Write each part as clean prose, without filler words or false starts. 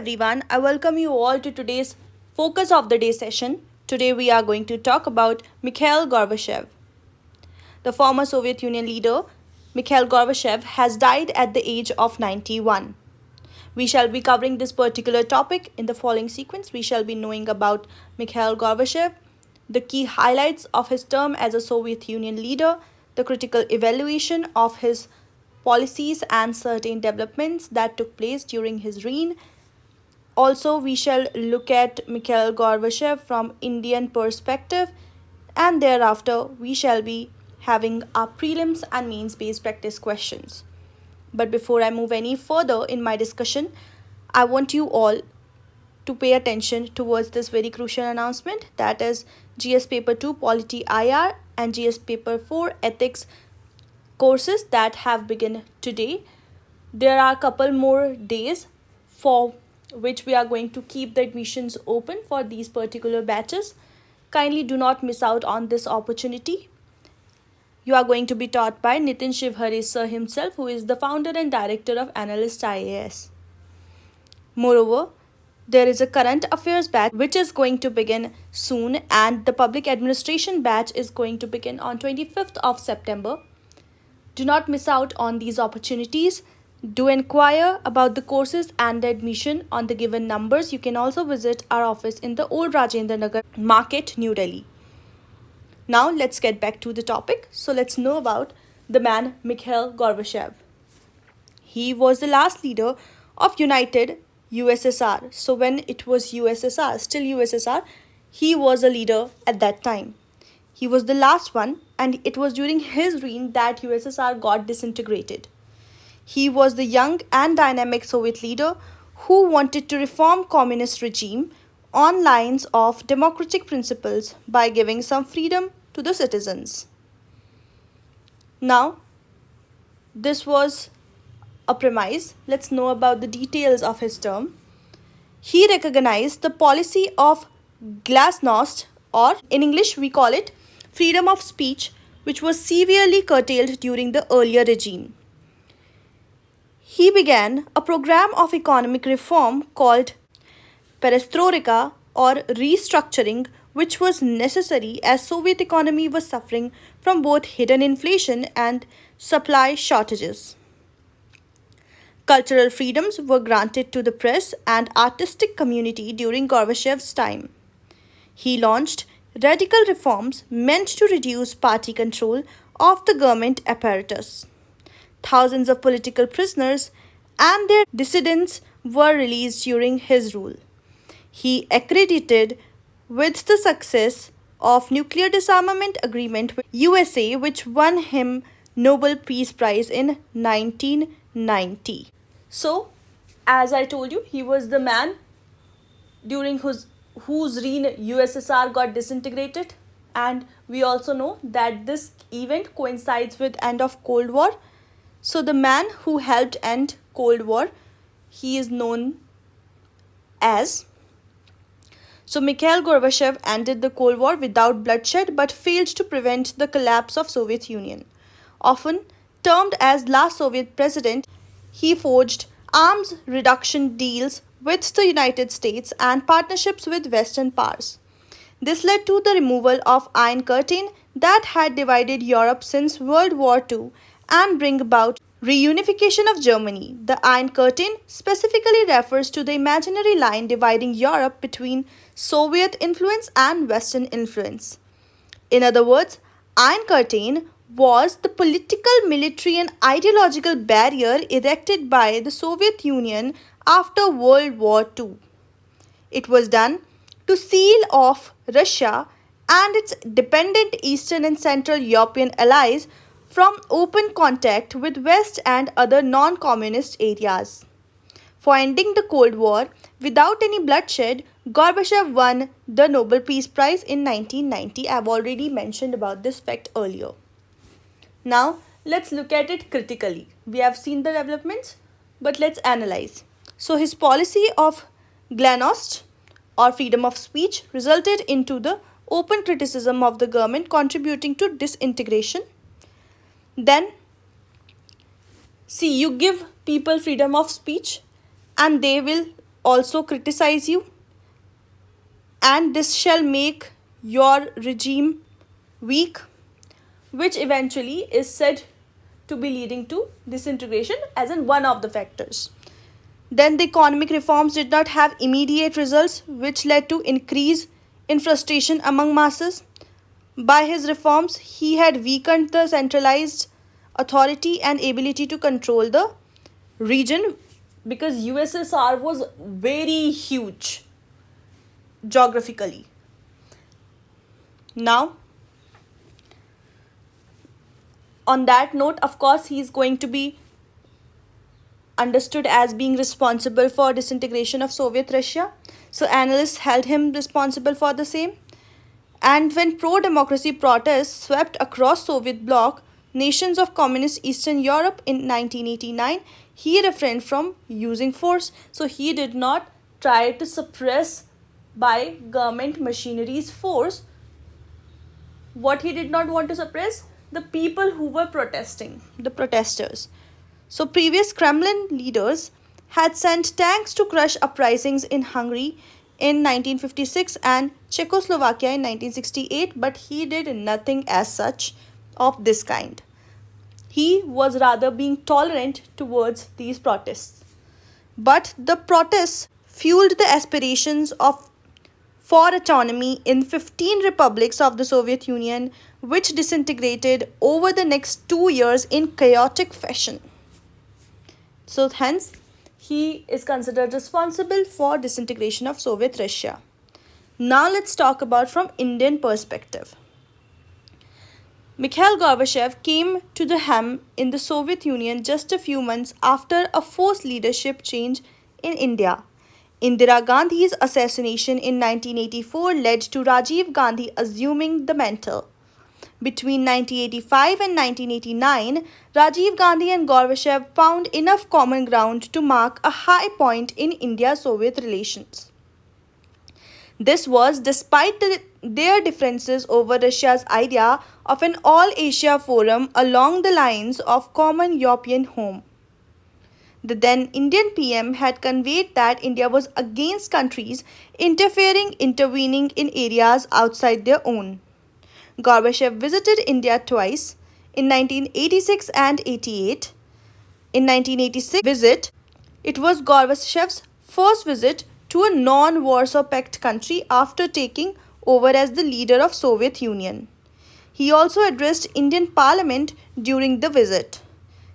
everyone. I welcome you all to today's Focus of the Day session. Today we are going to talk about Mikhail Gorbachev. The former Soviet Union leader Mikhail Gorbachev has died at the age of 91. We shall be covering this particular topic in the following sequence. We shall be knowing about Mikhail Gorbachev, the key highlights of his term as a Soviet Union leader, the critical evaluation of his policies and certain developments that took place during his reign. Also, we shall look at Mikhail Gorbachev from Indian perspective, and thereafter we shall be having our prelims and mains based practice questions. But before I move any further in my discussion, I want you all to pay attention towards this very crucial announcement, that is GS Paper 2 Polity IR and GS Paper 4 Ethics courses that have begun today. There are a couple more days for which we are going to keep the admissions open for these particular batches. Kindly do not miss out on this opportunity. You are going to be taught by Nitin Shivhare sir himself, who is the founder and director of Analyst IAS. Moreover, there is a current affairs batch which is going to begin soon, and the public administration batch is going to begin on 25th of September. Do not miss out on these opportunities. Do inquire about the courses and the admission on the given numbers. You can also visit our office in the old Rajendra Nagar Market, New Delhi. Now let's get back to the topic. So let's know about the man Mikhail Gorbachev. He was the last leader of United USSR. So when it was USSR, still USSR, he was a leader at that time. He was the last one, and it was during his reign that USSR got disintegrated. He was the young and dynamic Soviet leader who wanted to reform communist regime on lines of democratic principles by giving some freedom to the citizens. Now, this was a premise. Let's know about the details of his term. He recognized the policy of Glasnost, or in English we call it freedom of speech, which was severely curtailed during the earlier regime. He began a program of economic reform called Perestroika, or Restructuring, which was necessary as Soviet economy was suffering from both hidden inflation and supply shortages. Cultural freedoms were granted to the press and artistic community during Gorbachev's time. He launched radical reforms meant to reduce party control of the government apparatus. Thousands of political prisoners and their dissidents were released during his rule. He accredited with the success of nuclear disarmament agreement with USA, which won him Nobel Peace Prize in 1990. So, as I told you, he was the man during whose reign USSR got disintegrated, and we also know that this event coincides with end of Cold War. So the man who helped end Cold War, he is known as. So Mikhail Gorbachev ended the Cold War without bloodshed but failed to prevent the collapse of Soviet Union. Often termed as last Soviet president, he forged arms reduction deals with the United States and partnerships with Western powers. This led to the removal of Iron Curtain that had divided Europe since World War II and bring about reunification of Germany. The Iron Curtain specifically refers to the imaginary line dividing Europe between Soviet influence and Western influence. In other words, Iron Curtain was the political, military and ideological barrier erected by the Soviet Union after World War II. It was done to seal off Russia and its dependent Eastern and Central European allies from open contact with West and other non-communist areas. For ending the Cold War without any bloodshed, Gorbachev won the Nobel Peace Prize in 1990. I have already mentioned about this fact earlier. Now, let's look at it critically. We have seen the developments, but let's analyze. So, his policy of Glasnost, or freedom of speech, resulted into the open criticism of the government, contributing to disintegration. Then, see, you give people freedom of speech and they will also criticize you, and this shall make your regime weak, which eventually is said to be leading to disintegration as in one of the factors. Then the economic reforms did not have immediate results, which led to increase in frustration among masses. By his reforms, he had weakened the centralized authority and ability to control the region, because USSR was very huge geographically. Now, on that note, of course, he is going to be understood as being responsible for disintegration of Soviet Russia. So analysts held him responsible for the same. And when pro-democracy protests swept across Soviet bloc nations of communist Eastern Europe in 1989, he refrained from using force. So he did not try to suppress by government machinery's force. What he did not want to suppress? The people who were protesting, the protesters. So previous Kremlin leaders had sent tanks to crush uprisings in Hungary in 1956 and Czechoslovakia in 1968, but he did nothing as such of this kind. He was rather being tolerant towards these protests. But the protests fueled the aspirations for autonomy in 15 republics of the Soviet Union, which disintegrated over the next 2 years in chaotic fashion. So hence, he is considered responsible for disintegration of Soviet Russia. Now let's talk about from Indian perspective. Mikhail Gorbachev came to the helm in the Soviet Union just a few months after a forced leadership change in India. Indira Gandhi's assassination in 1984 led to Rajiv Gandhi assuming the mantle. Between 1985 and 1989, Rajiv Gandhi and Gorbachev found enough common ground to mark a high point in India-Soviet relations. This was despite their differences over Russia's idea of an all-Asia forum along the lines of common European home. The then Indian PM had conveyed that India was against countries intervening in areas outside their own. Gorbachev visited India twice, in 1986 and 88. In 1986 visit, it was Gorbachev's first visit to a non-Warsaw Pact country after taking over as the leader of Soviet Union. He also addressed Indian Parliament during the visit.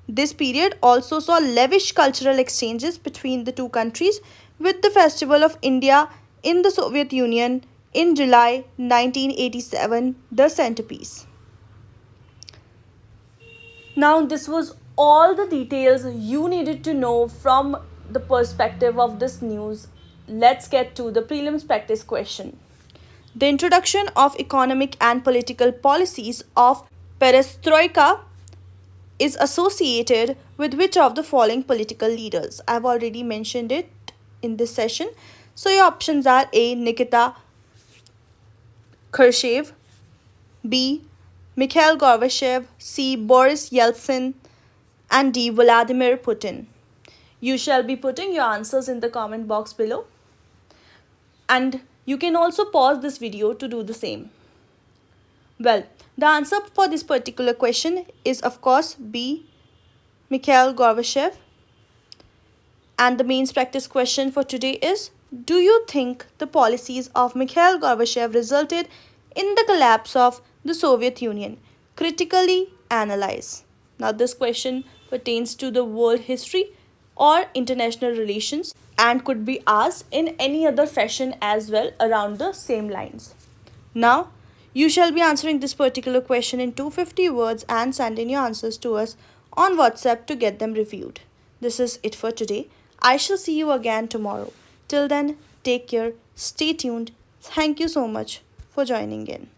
This period also saw lavish cultural exchanges between the two countries, with the Festival of India in the Soviet Union in July 1987 the centerpiece. Now this was all the details you needed to know from the perspective of this news. Let's get to the prelims practice question. The introduction of economic and political policies of Perestroika is associated with which of the following political leaders? I've already mentioned it in this session. So your options are A. Nikita Khrushchev, B. Mikhail Gorbachev, C. Boris Yeltsin, and D. Vladimir Putin. You shall be putting your answers in the comment box below. And you can also pause this video to do the same. Well, the answer for this particular question is of course B. Mikhail Gorbachev. And the mains practice question for today is, do you think the policies of Mikhail Gorbachev resulted in the collapse of the Soviet Union? Critically analyze. Now this question pertains to the world history or international relations and could be asked in any other fashion as well around the same lines. Now you shall be answering this particular question in 250 words and send in your answers to us on WhatsApp to get them reviewed. This is it for today. I shall see you again tomorrow. Till then, take care, stay tuned. Thank you so much for joining in.